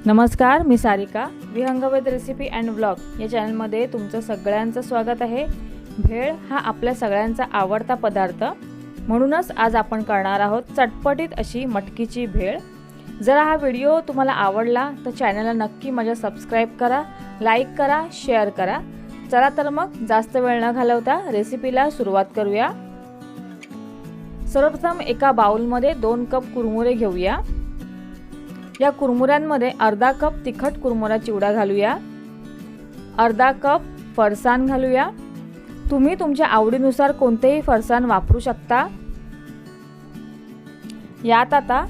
नमस्कार, मी Sarika विहंगवेद recipe and vlog या चॅनलमध्ये तुमचं सगळ्यांचं स्वागत आहे। भेळ हा आपल्या सगळ्यांचा आवडता पदार्थ, म्हणूनच आज आपण करणार आहोत चटपटीत अशी मटकीची भेळ। जर हा व्हिडिओ तुम्हाला आवडला तर चॅनलला नक्की माझ्या सबस्क्राइब करा, लाईक करा, शेअर करा। चला तर मग जास्त वेळ न घालवता रेसिपीला सुरुवात करूया। सर्वप्रथम एका बाउलमध्ये 2 कप कुरमुरे घेऊया। या कुरमुऱ्यांमध्ये अर्धा कप तिखट कुरमुरा चिवडा घालूया, अर्धा कप फरसाण घालूया। तुम्ही तुमच्या आवडीनुसार कोणतेही फरसाण वापरू शकता। यात आता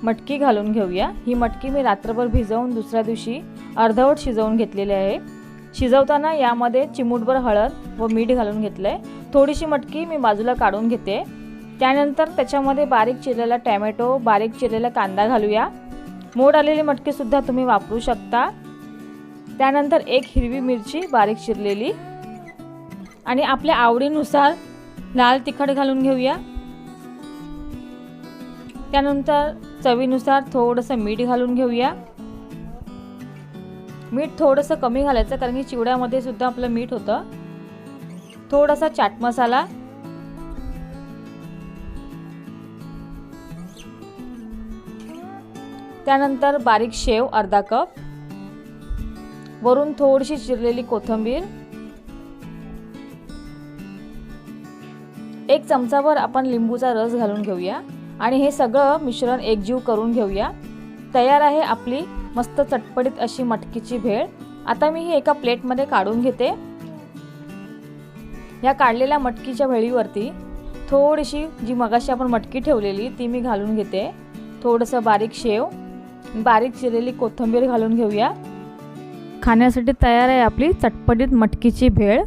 मटकी घालून घेऊया। ही मटकी मी रात्रभर भिजवून दुसऱ्या दिवशी अर्धवट शिजवून घेतलेली आहे। शिजवताना यामध्ये चिमूटभर हळद व मीठ घालून घेतले। थोडीशी मटकी मी बाजूला काढून घेते। त्यानंतर त्याच्यामध्ये बारीक चिरलेला टोमॅटो, बारीक चिरलेला कांदा घालूया। मोड आलेली मटकी सुद्धा तुम्ही वापरू शकता। त्यानंतर एक हिरवी मिरची बारीक चिरलेली आणि आपल्या आवडीनुसार लाल तिखट घालून घेऊया। त्यानंतर चवीनुसार थोडंसं मीठ घालून घेऊया। मीठ थोडंसं कमी घालायचं कारण की चिवड्यामध्ये सुद्धा आपलं मीठ होतं। थोडासा चाट मसाला, त्यानंतर बारीक शेव अर्धा कप, वरून थोडीशी चिरलेली कोथिंबीर, 1 चमचाभर आपण लिंबूचा रस घालून घेऊया आणि हे सगळं मिश्रण एकजीव करून घेऊया। तयार आहे आपली मस्त चटपटीत अशी मटकीची भेळ। आता मी ही एका प्लेटमध्ये काढून घेते। या काढलेल्या मटकीच्या भेळीवरती थोडीशी जी मगाशी आपण मटकी ठेवलेली ती मी घालून घेते। थोडंसं बारीक शेव, बारीक चिरलेली कोथिंबीर घालून घेऊया। खाण्यासाठी तयार आहे आपली चटपटीत मटकीची भेळ।